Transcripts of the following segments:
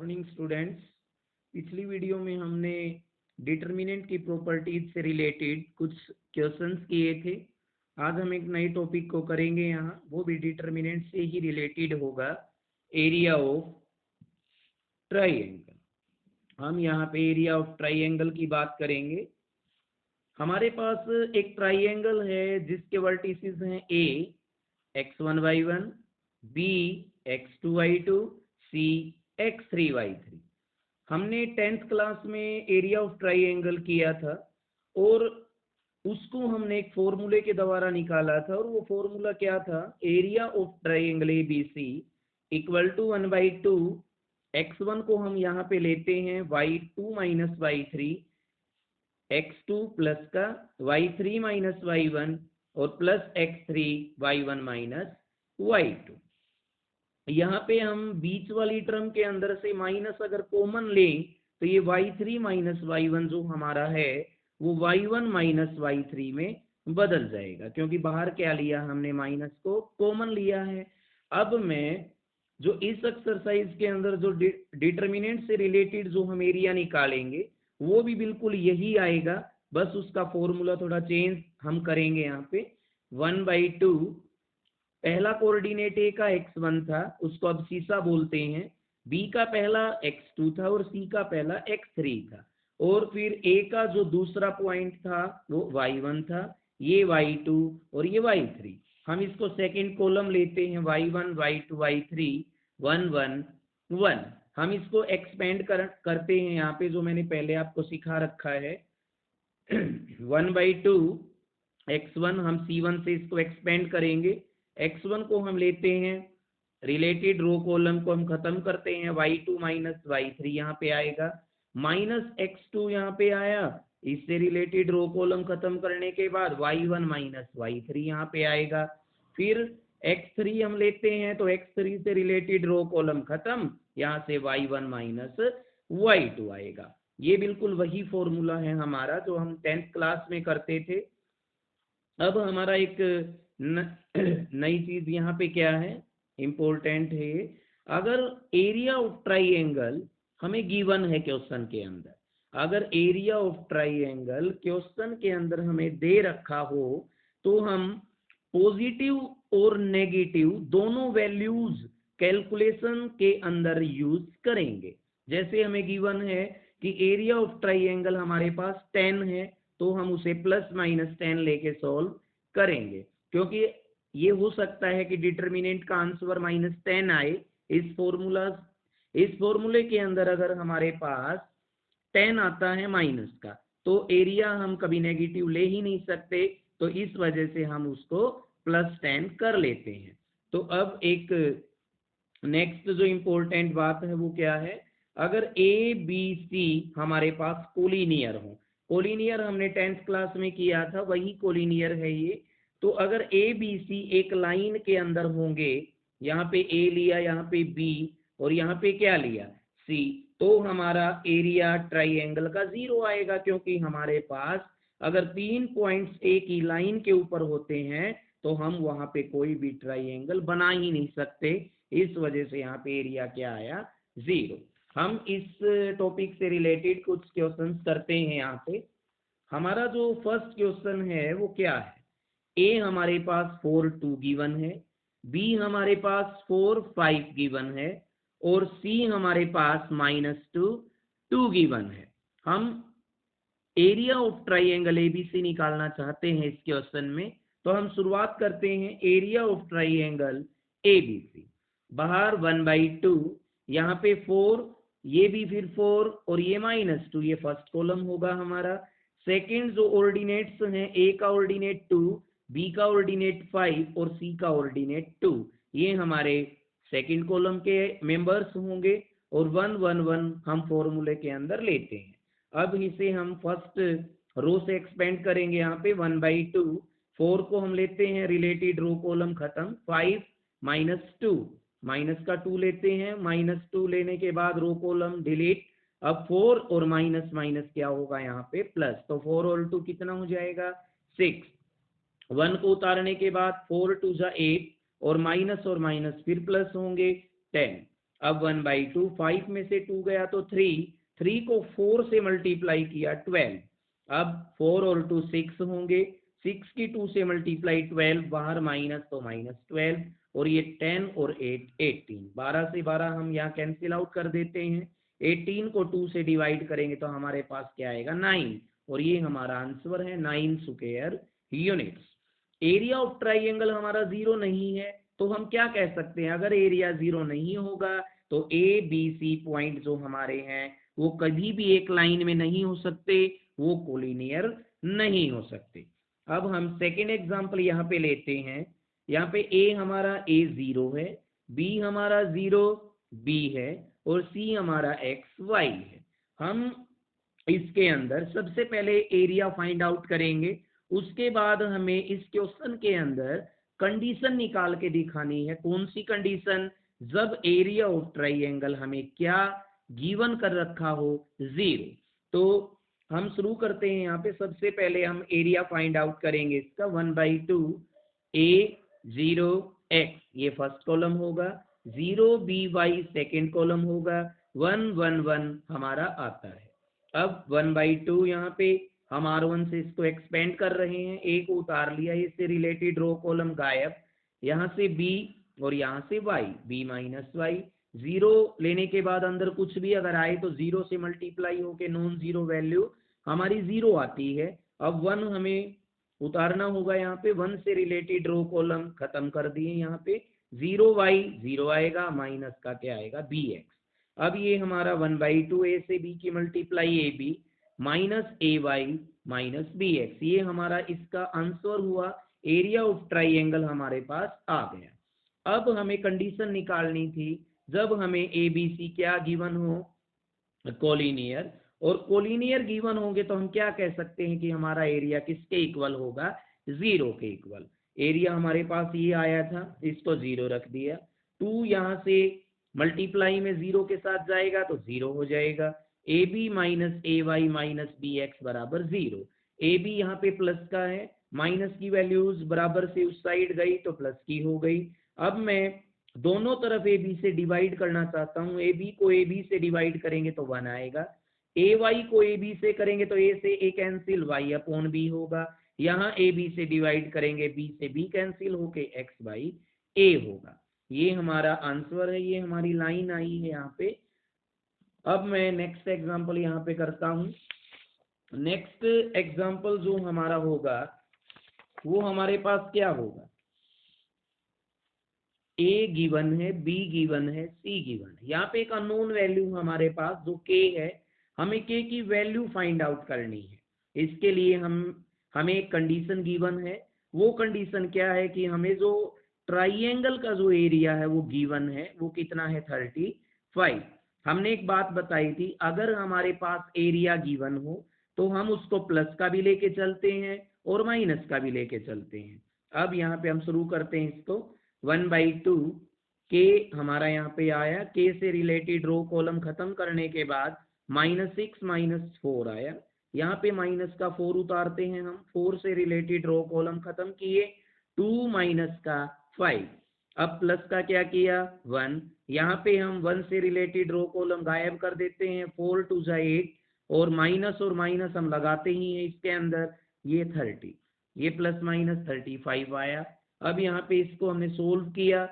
Morning students. पिछली video में हमने डिटर्मिनेंट की प्रॉपर्टीज से रिलेटेड कुछ क्वेश्चंस किए थे। आज हम एक नए टॉपिक को करेंगे यहाँ, वो भी डिटर्मिनेंट से ही रिलेटेड होगा, एरिया ऑफ ट्राइंगल। हम यहाँ पे एरिया ऑफ ट्राइंगल की बात करेंगे। हमारे पास एक ट्राइंगल है जिसके वर्टिसेस हैं ए x1y1, b x2y2, c x3y3। हमने 10th क्लास में एरिया ऑफ ट्राइंगल किया था और उसको हमने एक फॉर्मूले के द्वारा निकाला था, और वो फॉर्मूला क्या था? Area of triangle A B C equal to 1/2 x1 को हम यहाँ पे लेते हैं y2 minus y3, x2 plus का y3 माइनस y1 और plus x3 y1 minus y2। यहाँ पे हम बीच वाली टर्म के अंदर से माइनस अगर कॉमन लें तो ये y3 माइनस y1 जो हमारा है वो y1 माइनस y3 में बदल जाएगा, क्योंकि बाहर क्या लिया हमने? माइनस को कॉमन लिया है। अब मैं जो इस एक्सरसाइज के अंदर जो डिटर्मिनेंट से रिलेटेड जो हम एरिया निकालेंगे वो भी बिल्कुल यही आएगा, बस उसका फॉर्मूला थोड़ा चेंज हम करेंगे। यहाँ पे 1/2 पहला कोऑर्डिनेट ए का x1 था, उसको अब सीसा बोलते हैं, b का पहला x2 था और c का पहला x3 था, और फिर a का जो दूसरा पॉइंट था वो y1 था, ये y2 और ये y3। हम इसको सेकंड कॉलम लेते हैं y1 y2 y3 1 1 1। हम इसको एक्सपेंड करते हैं यहाँ पे, जो मैंने पहले आपको सिखा रखा है 1/2 x1, हम c1 से इसको एक्सपेंड करेंगे। x1 को हम लेते हैं, रिलेटेड रो कॉलम को हम खत्म करते हैं, y2 माइनस y3 यहाँ पे आएगा, माइनस x2 यहाँ पे आया, इससे रिलेटेड रो कॉलम खत्म करने के बाद y1 माइनस y3 यहाँ पे आएगा। फिर x3 हम लेते हैं तो x3 से रिलेटेड रो कॉलम खत्म, यहाँ से y1 माइनस y2 आएगा। ये बिल्कुल वही फॉर्मूला है हमारा जो हम 10th क्लास में करते थे। अब हमारा एक नई चीज यहाँ पे क्या है, इम्पोर्टेंट है। अगर एरिया ऑफ ट्राइंगल हमें गिवन है क्वेश्चन के अंदर, अगर एरिया ऑफ ट्राइंगल क्वेश्चन के अंदर हमें दे रखा हो तो हम पॉजिटिव और नेगेटिव दोनों वैल्यूज कैलकुलेशन के अंदर यूज करेंगे। जैसे हमें गिवन है कि एरिया ऑफ ट्राइंगल हमारे पास 10 है, तो हम उसे प्लस माइनस 10 लेके सॉल्व करेंगे, क्योंकि ये हो सकता है कि डिटर्मिनेंट का आंसर -10 आए। इस फॉर्मूले के अंदर अगर हमारे पास 10 आता है माइनस का, तो एरिया हम कभी नेगेटिव ले ही नहीं सकते, तो इस वजह से हम उसको +10 कर लेते हैं। तो अब एक नेक्स्ट जो इम्पोर्टेंट बात है वो क्या है, अगर ए बी सी हमारे पास कोलिनियर हो, कोलिनियर हमने 10th क्लास में किया था, वही कोलिनियर है ये। तो अगर ए बी सी एक लाइन के अंदर होंगे, यहाँ पे ए लिया, यहाँ पे बी और यहाँ पे क्या लिया? सी, तो हमारा एरिया ट्राइंगल का 0 आएगा, क्योंकि हमारे पास अगर 3 पॉइंट्स एक ही लाइन के ऊपर होते हैं तो हम वहां पे कोई भी ट्राइंगल बना ही नहीं सकते। इस वजह से यहाँ पे एरिया क्या आया? 0। हम इस टॉपिक से रिलेटेड कुछ क्वेश्चंस करते हैं। यहाँ पे हमारा जो फर्स्ट क्वेश्चन है वो क्या है? ए हमारे पास 4 2 गिवन है, बी हमारे पास 4 5 गिवन है और सी हमारे पास -2 2 गिवन है। हम एरिया ऑफ ट्राइंगल एबीसी निकालना चाहते हैं इस क्वेश्चन में, तो हम शुरुआत करते हैं एरिया ऑफ ट्राइंगल एबीसी। बाहर 1/2, यहाँ पे 4, ये भी फिर 4 और ये -2, ये फर्स्ट कॉलम होगा हमारा। सेकंड जो ऑर्डिनेट्स हैं, ए का ऑर्डिनेट 2, बी का ऑर्डिनेट 5 और सी का ऑर्डिनेट 2, ये हमारे सेकंड कॉलम के मेंबर्स होंगे, और 1 1 1 हम फॉर्मूले के अंदर लेते हैं। अब इसे हम फर्स्ट रो से एक्सपेंड करेंगे। यहाँ पे 1/2, 4 को हम लेते हैं, रिलेटेड रो कॉलम खत्म, 5 -2, माइनस का 2 लेते हैं, -2 लेने के बाद रो कॉलम डिलीट। अब 4 और माइनस माइनस क्या होगा यहाँ पे? प्लस, तो 4 और 2 कितना हो जाएगा? 6। 1 को उतारने के बाद 4 2 जा 8 और माइनस फिर प्लस होंगे 10। अब 1/2, 5 में से 2 गया तो 3, 3 को 4 से मल्टीप्लाई किया 12, अब 4 और 2 6 होंगे, 6 की 2 से मल्टीप्लाई 12, बाहर माइनस तो -12, और ये 10 और 8 18, 12 से 12 हम यहाँ कैंसिल आउट कर देते हैं, 18 को 2 से डिवाइड करेंगे तो हमारे पास क्या आएगा 9, और ये हमारा आंसर है 9 square units. Area of triangle हमारा 0 नहीं है, तो हम क्या कह सकते हैं, अगर एरिया 0 नहीं होगा तो ए बी सी पॉइंट जो हमारे हैं वो कभी भी एक लाइन में नहीं हो सकते, वो कोलिनियर नहीं हो सकते। अब हम सेकेंड एग्जांपल यहाँ पे लेते हैं, यहाँ पे ए हमारा ए 0 है, बी हमारा 0 बी है, और सी हमारा एक्स वाई है। हम इसके अंदर सबसे पहले एरिया फाइंड आउट करेंगे, उसके बाद हमें इस क्वेश्चन के अंदर कंडीशन निकाल के दिखानी है। कौन सी कंडीशन, जब एरिया ऑफ ट्राइंगल हमें क्या गिवन कर रखा हो 0। तो हम शुरू करते हैं, यहाँ पे सबसे पहले हम एरिया फाइंड आउट करेंगे इसका 1/2 a 0 x, ये फर्स्ट कॉलम होगा, 0 by सेकेंड कॉलम होगा, 1 1 1 हमारा आता है। अब 1/2 यहाँ पे हम R1 से इसको एक्सपेंड कर रहे हैं, a को उतार लिया, इससे रिलेटेड रो कॉलम गायब, यहाँ से b और यहाँ से y, b - y, 0 लेने के बाद अंदर कुछ भी अगर आए तो 0 से मल्टीप्लाई होके नॉन जीरो वैल्यू हमारी 0 आती है। अब 1 हमें उतारना होगा, यहाँ पे 1 से रिलेटेड रो कॉलम खत्म कर दिए, यहाँ पे 0y 0 आएगा, माइनस का क्या आएगा bx। अब ये हमारा 1/2 a से b की multiply ab minus ay minus bx, ये हमारा इसका आंसर हुआ। एरिया ऑफ ट्राइंगल हमारे पास आ गया। अब हमें कंडीशन निकालनी थी, जब हमें ए बी सी क्या गिवन हो, कोलिनियर, और कोलिनियर गिवन होंगे तो हम क्या कह सकते हैं कि हमारा एरिया किसके इक्वल होगा, 0 के इक्वल। एरिया हमारे पास ये आया था, इसको 0 रख दिया, 2 यहाँ से मल्टीप्लाई में 0 के साथ जाएगा तो 0 हो जाएगा, A B minus A Y minus B X बराबर 0। ए बी यहाँ पे प्लस का है, माइनस की वैल्यूज बराबर से उस साइड गई तो प्लस की हो गई। अब मैं दोनों तरफ ए बी से डिवाइड करना चाहता हूँ, ए बी को ए बी से डिवाइड करेंगे तो 1 आएगा, ए वाई को ए बी से करेंगे तो ए से ए कैंसिल, वाई अपॉन बी होगा, यहाँ ए बी से डिवाइड करेंगे बी से बी कैंसिल होके एक्स बाई ए होगा। ये हमारा आंसर है, ये हमारी लाइन आई है यहाँ पे। अब मैं नेक्स्ट एग्जांपल यहाँ पे करता हूँ। नेक्स्ट एग्जांपल जो हमारा होगा वो हमारे पास क्या होगा, ए गिवन है, बी गिवन है, सी गिवन है, यहाँ पे एक अननोन वैल्यू हमारे पास जो के है, हमें के की वैल्यू फाइंड आउट करनी है। इसके लिए हमें एक कंडीशन गिवन है, वो कंडीशन क्या है कि हमें जो ट्राइंगल का जो एरिया है वो गिवन है, वो कितना है 35। हमने एक बात बताई थी, अगर हमारे पास एरिया गिवन हो तो हम उसको प्लस का भी लेके चलते हैं और माइनस का भी लेके चलते हैं। अब यहाँ पे हम शुरू करते हैं इसको, 1/2 के हमारा यहाँ पे आया, के से रिलेटेड रो कॉलम खत्म करने के बाद -6 -4 आया, यहाँ पे माइनस का 4 उतारते हैं हम, 4 से रिलेटेड रो कॉलम खत्म किए, 2 माइनस का 5, अब प्लस का क्या किया 1, यहाँ पे हम 1 से रिलेटेड रो कॉलम गायब कर देते हैं, 4 2 जा 8, और माइनस हम लगाते ही हैं इसके अंदर, ये 30, ये प्लस माइनस 35 आया। अब यहाँ पे इसको हमने सोल्व किया,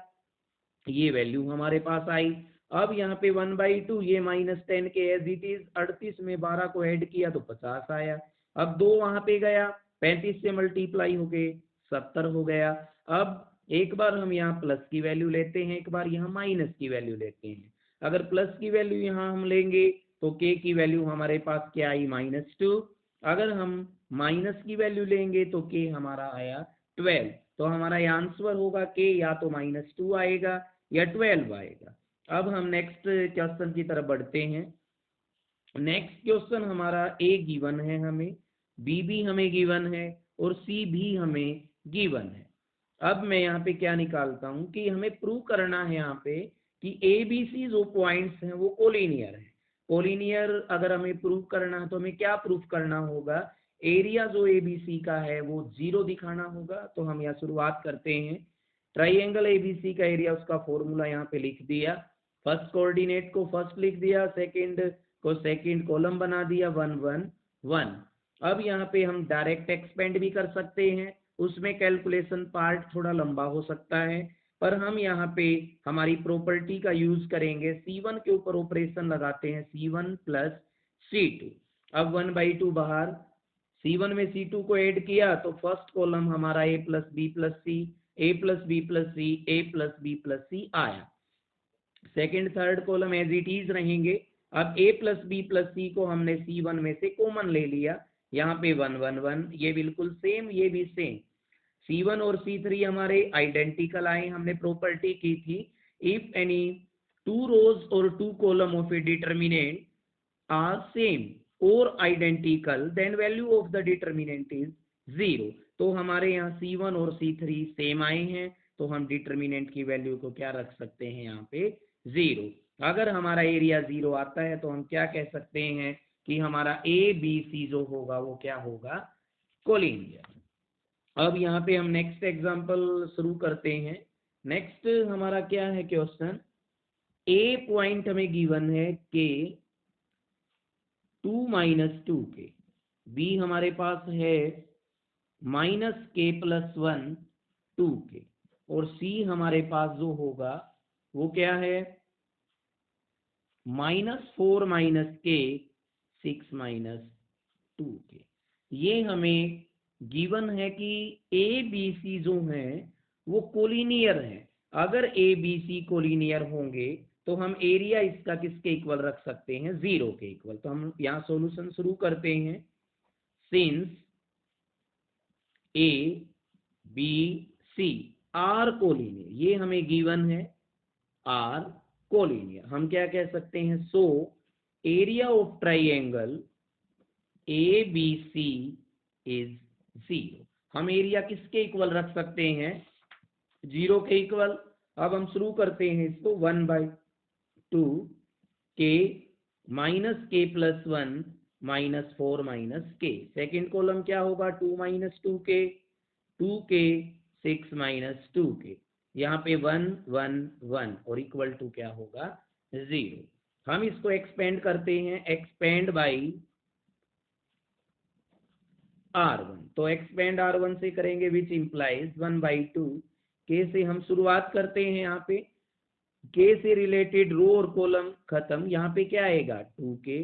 ये वैल्यू हमारे पास आई। अब यहाँ पे 1/2 ये -10 के एज इट इज, 38 में 12 को ऐड किया तो 50 आया। अब 2 वहां पे गया, 35 से मल्टीप्लाई होके 70 हो गया। अब एक बार हम यहाँ प्लस की वैल्यू लेते हैं, एक बार यहाँ माइनस की वैल्यू लेते हैं। अगर प्लस की वैल्यू यहाँ हम लेंगे तो के की वैल्यू हमारे पास क्या आई -2, अगर हम माइनस की वैल्यू लेंगे तो के हमारा आया 12। तो हमारा आंसर होगा के या तो -2 आएगा या 12 आएगा। अब हम नेक्स्ट क्वेश्चन की तरफ बढ़ते हैं। नेक्स्ट क्वेश्चन हमारा ए गिवन है हमें, बी भी हमें गिवन है और सी भी हमें गिवन है। अब मैं यहाँ पे क्या निकालता हूँ कि हमें प्रूव करना है यहाँ पे कि ए बी सी जो पॉइंट्स हैं वो कोलिनियर है। कोलिनियर अगर हमें प्रूव करना है तो हमें क्या प्रूव करना होगा, एरिया जो ए बी सी का है वो 0 दिखाना होगा। तो हम यहाँ शुरुआत करते हैं, ट्राइंगल एबीसी का एरिया, उसका फॉर्मूला यहाँ पे लिख दिया, फर्स्ट कोऑर्डिनेट को फर्स्ट लिख दिया, सेकंड को सेकंड कॉलम बना दिया, 1 1 1। अब यहाँ पे हम डायरेक्ट एक्सपेंड भी कर सकते हैं, उसमें कैलकुलेशन पार्ट थोड़ा लंबा हो सकता है, पर हम यहाँ पे हमारी प्रॉपर्टी का यूज करेंगे, C1 के ऊपर ऑपरेशन लगाते हैं, C1 प्लस C2। अब 1/2 बाहर, C1 में C2 को ऐड किया तो फर्स्ट कॉलम हमारा A plus B plus C, A plus B plus C, A plus B plus C आया। Second third column as it is रहेंगे। अब A plus B plus C को हमने C1 में से कॉमन ले लिया, यहाँ पे 1 1 1, ये बिल्कुल सेम, ये भी सेम। C1 और C3 हमारे आइडेंटिकल आए, हमने प्रॉपर्टी की थी, इफ एनी 2 rows और 2 column of a determinant are same और identical, then value of the determinant is 0। तो हमारे यहाँ C1 और C3 सेम आए हैं, तो हम डिटर्मिनेंट की वैल्यू को क्या रख सकते हैं यहाँ पे 0। अगर हमारा एरिया 0 आता है तो हम क्या कह सकते हैं कि हमारा ABC जो होगा वो क्या होगा, कोलिनियर। अब यहाँ पे हम नेक्स्ट एग्जांपल शुरू करते हैं। नेक्स्ट हमारा क्या है क्वेश्चन, ए पॉइंट हमें गिवन है के 2 - 2k, बी हमारे पास है -k + 1 2k, और सी हमारे पास जो होगा वो क्या है -4 - k 6 - 2k। ये हमें गिवन है कि ए बी सी जो है वो कोलिनियर है। अगर ए बी सी कोलिनियर होंगे तो हम एरिया इसका किसके इक्वल रख सकते हैं, 0 के इक्वल। तो हम यहाँ सॉल्यूशन शुरू करते हैं। Since A B C are collinear, ये हमें गिवन है आर कोलिनियर, हम क्या कह सकते हैं, so area of triangle A B C is 0। हम एरिया किसके इक्वल रख सकते हैं, 0 के इक्वल। अब हम शुरू करते हैं इसको, 1/2 k -k + 1 -4 - k। Second column क्या होगा, 2 - 2k 2k 6 - 2k, यहाँ पे 1 1 1 और इक्वल टू क्या होगा 0। हम इसको एक्सपेंड करते हैं, एक्सपेंड बाई R1, तो एक्सपेंड R1 से करेंगे विच इम्प्लाइज 1/2 k से हम शुरुआत करते हैं। यहाँ पे k से रिलेटेड रो और कॉलम खत्म, यहाँ पे क्या आएगा 2k,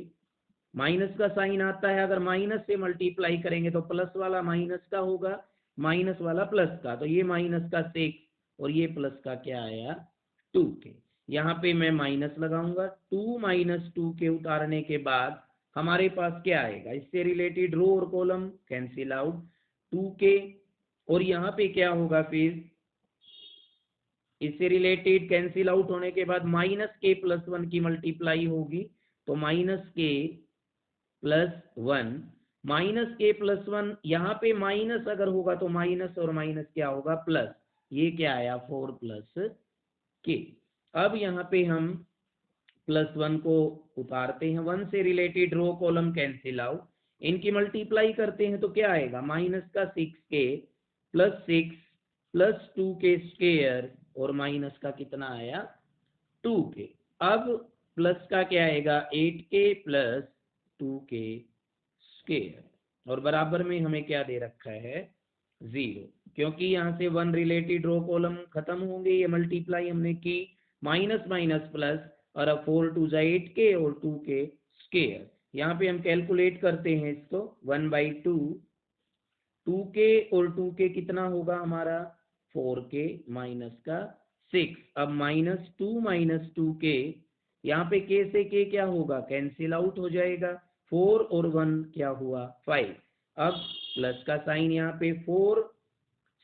माइनस का साइन आता है, अगर माइनस से मल्टीप्लाई करेंगे तो प्लस वाला माइनस का होगा, माइनस वाला प्लस का, तो ये माइनस का 6 और ये प्लस का क्या आया 2k। यहाँ पे मैं माइनस लगाऊंगा, 2 - 2k उतारने के बाद हमारे पास क्या आएगा, इससे रिलेटेड रो और कॉलम कैंसिल आउट 2k, और यहाँ पे क्या होगा फिर, इससे रिलेटेड कैंसिल आउट होने के बाद -k + 1 की मल्टीप्लाई होगी, तो -k + 1 -k + 1, यहाँ पे माइनस अगर होगा तो माइनस और माइनस क्या होगा प्लस, ये क्या आया 4 + k। अब यहाँ पे हम +1 को उतारते हैं, 1 से related row column cancel out, इनकी मल्टीप्लाई करते हैं तो क्या आएगा, माइनस का 6k + 6 + 2k² और माइनस का कितना आया 2k। अब प्लस का क्या आएगा 8k + 2k² और बराबर में हमें क्या दे रखा है 0, क्योंकि यहाँ से 1 रिलेटेड रो कॉलम खत्म होंगे, ये मल्टीप्लाई हमने की, माइनस माइनस प्लस, और अब 4 2 जा 8k और 2k²। यहाँ पे हम कैलकुलेट करते हैं इसको, 1/2 2k और 2k कितना होगा हमारा 4k माइनस का 6। अब -2 - 2k, यहाँ पे k से k क्या होगा कैंसिल आउट हो जाएगा, 4 और 1 क्या हुआ 5। अब प्लस का साइन यहाँ पे 4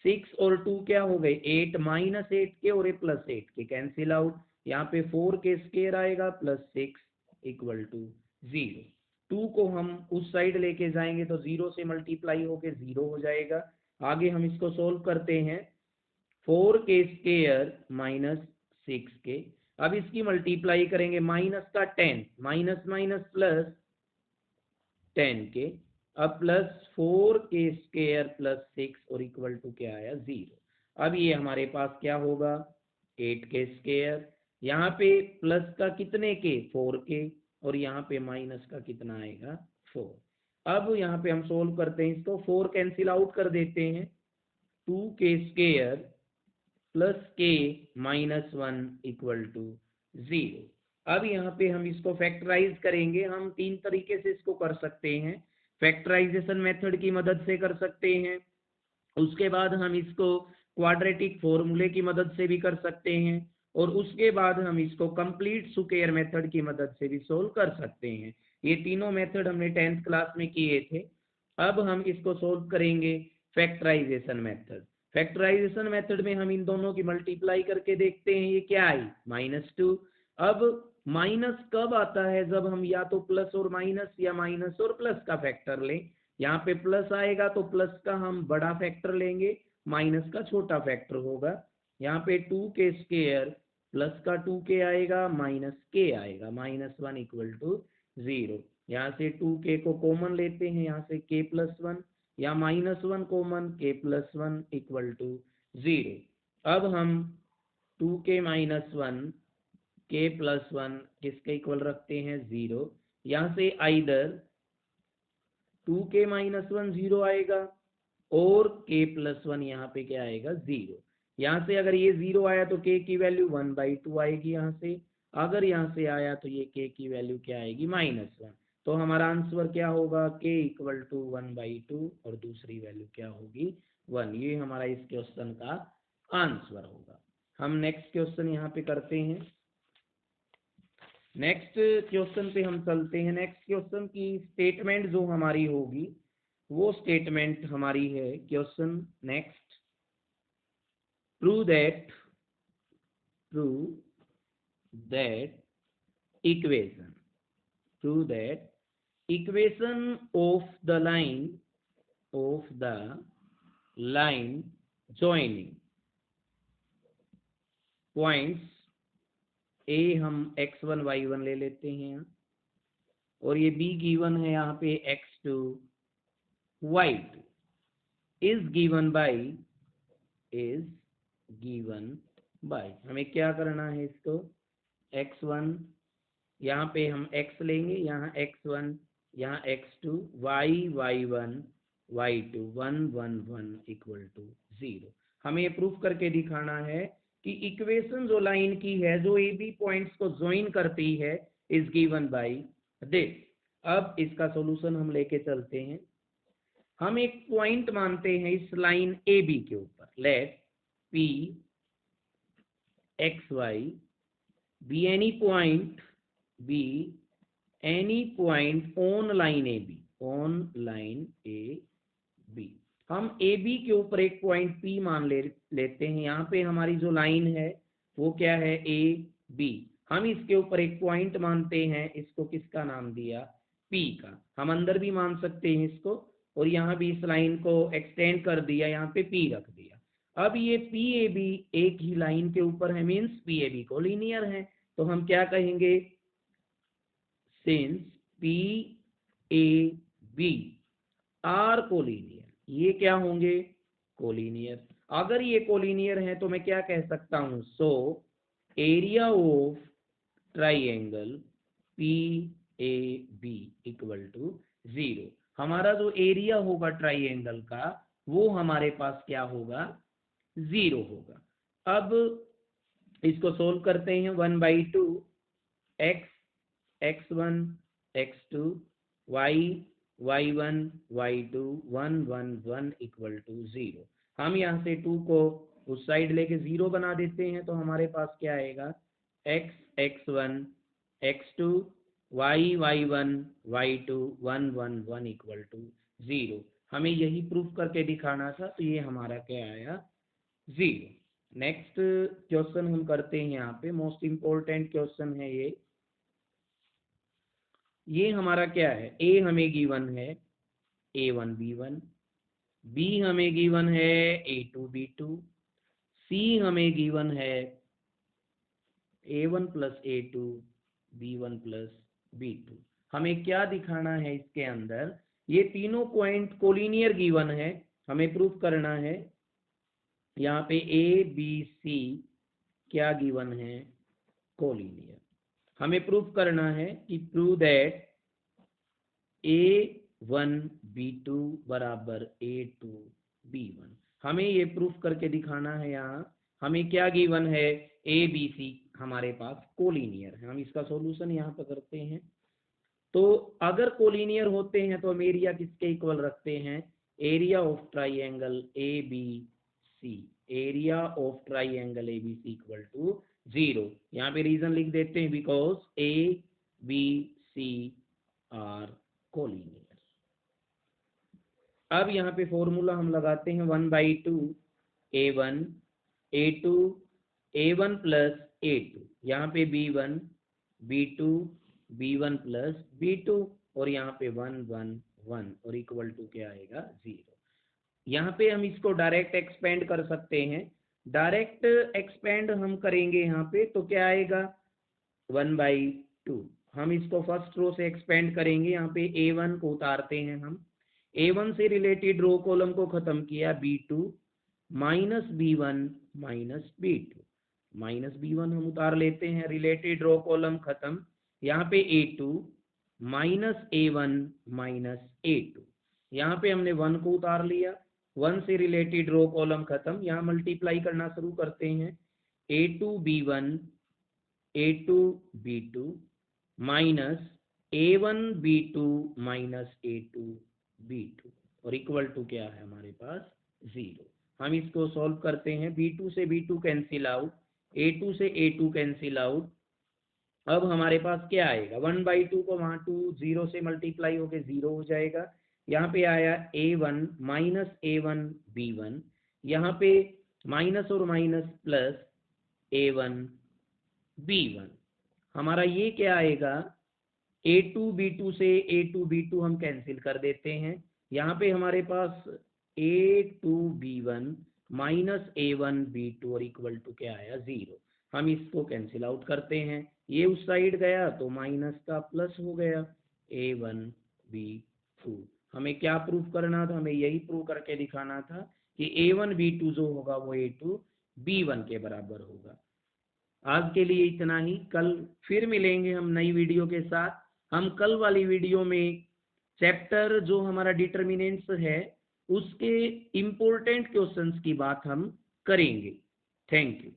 6 और 2 क्या हो गए 8 -8k और +8k कैंसिल आउट, यहाँ पे 4k² आएगा +6 = 0। 2 को हम उस साइड लेके जाएंगे तो 0 से मल्टीप्लाई होके 0 हो जाएगा। आगे हम इसको सोल्व करते हैं, 4k² - 6k, अब इसकी मल्टीप्लाई करेंगे, माइनस का 10 माइनस माइनस प्लस 10k, अब +4k² + 6 और इक्वल टू क्या आया 0। अब ये हमारे पास क्या होगा 8k², यहाँ पे प्लस का कितने के 4 के, और यहाँ पे माइनस का कितना आएगा 4। अब यहाँ पे हम सोल्व करते हैं इसको, 4 कैंसिल आउट कर देते हैं, 2k² plus k minus 1 equal to 0। अब यहाँ पे हम इसको फैक्टराइज करेंगे, हम 3 तरीके से इसको कर सकते हैं। फैक्टराइजेशन मेथड की मदद से कर सकते हैं, उसके बाद हम इसको क्वाड्रेटिक फॉर्मूले की मदद से भी कर सकते हैं, और उसके बाद हम इसको कंप्लीट स्क्वायर मेथड की मदद से भी सोल्व कर सकते हैं। ये तीनों मेथड हमने 10th क्लास में किए थे। अब हम इसको सोल्व करेंगे फैक्टराइजेशन मेथड। फैक्टराइजेशन मेथड में हम इन दोनों की मल्टीप्लाई करके देखते हैं, ये क्या आई -2। अब माइनस कब आता है, जब हम या तो प्लस और माइनस या माइनस और प्लस का फैक्टर लें। यहाँ पे प्लस आएगा तो प्लस का हम बड़ा फैक्टर लेंगे, माइनस का छोटा फैक्टर होगा। यहाँ पे 2k² प्लस का 2k आएगा, माइनस k आएगा, -1 इक्वल टू 0। यहाँ से 2k को कॉमन लेते हैं, यहाँ से k+1 या -1 कॉमन, k+1 इक्वल टू 0। अब हम 2k - 1 k+1 किसके इक्वल रखते हैं 0। यहाँ से आइदर 2k - 1 0 आएगा और k+1 यहाँ पे क्या आएगा 0। यहाँ से अगर ये 0 आया तो k की वैल्यू 1/2 आएगी यहाँ से, अगर यहाँ से आया तो ये k की वैल्यू क्या आएगी -1। तो हमारा आंसर क्या होगा, k इक्वल टू 1/2 और दूसरी वैल्यू क्या होगी 1। ये हमारा इस क्वेश्चन का आंसर होगा। हम नेक्स्ट क्वेश्चन यहाँ पे करते हैं। नेक्स्ट क्वेश्चन पे हम चलते हैं। नेक्स्ट क्वेश्चन की स्टेटमेंट जो हमारी होगी वो स्टेटमेंट हमारी है, question next, prove that equation of the line joining points A हम x1 y1 ले लेते हैं यहाँ, और ये b गिवन है यहाँ पे x2 y2 is given by हमें क्या करना है, इसको x1 यहाँ पे हम x लेंगे, यहाँ x1 यहाँ x2 y1 y2 1 1 1 equal to 0। हमें ये प्रूफ करके दिखाना है कि इक्वेशन जो लाइन की है, जो ए बी पॉइंट्स को ज्वाइन करती है, इज गिवन बाय दिस। अब इसका सॉल्यूशन हम लेके चलते हैं। हम एक पॉइंट मानते हैं इस लाइन ए बी के ऊपर, late p x y be any point on line a b। हम ए बी के ऊपर एक पॉइंट P मान लेते हैं। यहाँ पे हमारी जो लाइन है वो क्या है ए बी। हम इसके ऊपर एक पॉइंट मानते हैं, इसको किसका नाम दिया P का। हम अंदर भी मान सकते हैं इसको, और यहाँ भी इस लाइन को एक्सटेंड कर दिया, यहाँ पे P रख दिया। अब ये पी ए बी एक ही लाइन के ऊपर है, means P A B collinear है। तो हम क्या कहेंगे, since P A B are collinear, ये क्या होंगे कोलिनियर। अगर ये कोलिनियर है तो मैं क्या कह सकता हूं, so area of triangle P A B equal to 0। हमारा जो एरिया होगा ट्राइंगल का वो हमारे पास क्या होगा 0 होगा। अब इसको सोल्व करते हैं, 1/2 x1 x2 y1 y2 1 1 1 equal to 0। हम यहाँ से 2 को उस साइड लेके 0 बना देते हैं, तो हमारे पास क्या आएगा x1 x2 y1 y2 1 1 1 equal to 0। हमें यही प्रूफ करके दिखाना था, तो ये हमारा क्या आया 0। नेक्स्ट क्वेश्चन हम करते हैं, यहाँ पे मोस्ट इम्पोर्टेंट क्वेश्चन है ये हमारा क्या है, ए हमें गिवन है a1 b1, b हमें गिवन है a2 b2, c हमें गिवन है a1 + a2 b1 + b2। हमें क्या दिखाना है इसके अंदर, ये तीनों पॉइंट कोलिनियर गिवन है, हमें प्रूफ करना है। यहाँ पे ए बी सी क्या गिवन है, कोलिनियर। हमें प्रूफ करना है कि प्रूव दैट A1 B2 बराबर A2 B1। हमें ये प्रूफ करके दिखाना है। यहाँ हमें क्या गिवन है, ABC हमारे पास कोलिनियर है। हम इसका सॉल्यूशन यहाँ पर करते हैं। तो अगर कोलिनियर होते हैं तो हम एरिया किसके इक्वल रखते हैं, area of triangle ABC, area of triangle ABC equal to 0। यहाँ पे रीजन लिख देते हैं, बिकॉज ABC आर कोलिनियर। अब यहाँ पे फॉर्मूला हम लगाते हैं 1/2 A1 A2 A1 plus A2, यहाँ पे B1 B2 B1 plus B2 और यहाँ पे 1 1 1 और इक्वल टू क्या आएगा 0। यहाँ पे हम इसको डायरेक्ट एक्सपेंड कर सकते हैं। डायरेक्ट एक्सपेंड हम करेंगे यहाँ पे तो क्या आएगा 1/2। हम इसको फर्स्ट रो से एक्सपेंड करेंगे। यहाँ पे A1 को उतारते हैं हम, A1 से रिलेटेड रो कॉलम को खत्म किया, B2 minus B1 minus B2, minus B1 हम उतार लेते हैं, रिलेटेड रो कॉलम खत्म। यहाँ पे A2 minus A1 minus A2, यहाँ पे हमने 1 को उतार लिया, 1 से रिलेटेड रो कॉलम खत्म। यहाँ मल्टीप्लाई करना शुरू करते हैं, A2 B1 A2 B2 minus A1 B2 minus A2 B2 और इक्वल टू क्या है हमारे पास 0। हम इसको सॉल्व करते हैं, B2 से B2 कैंसिल आउट, A2 से A2 कैंसिल आउट। अब हमारे पास क्या आएगा 1/2 को वहाँ 2 0 से मल्टीप्लाई होके 0 हो जाएगा। यहाँ पे आया A1 माइनस A1 B1, यहाँ पे माइनस और माइनस प्लस A1 B1। हमारा ये क्या आएगा A2 B2 से A2 B2 हम कैंसिल कर देते हैं। यहाँ पे हमारे पास A2 B1 minus A1 B2 और इक्वल टू क्या आया 0। हम इसको कैंसिल आउट करते हैं, ये उस साइड गया तो माइनस का प्लस हो गया A1 B2। हमें क्या प्रूफ करना था, हमें यही प्रूव करके दिखाना था कि A1 B2 जो होगा वो A2 B1 के बराबर होगा। आज के लिए इतना ही, कल फिर मिलेंगे हम नई वीडियो के साथ। हम कल वाली वीडियो में चैप्टर जो हमारा डिटर्मिनेंट्स है उसके इम्पोर्टेंट क्वेश्चंस की बात हम करेंगे। Thank you.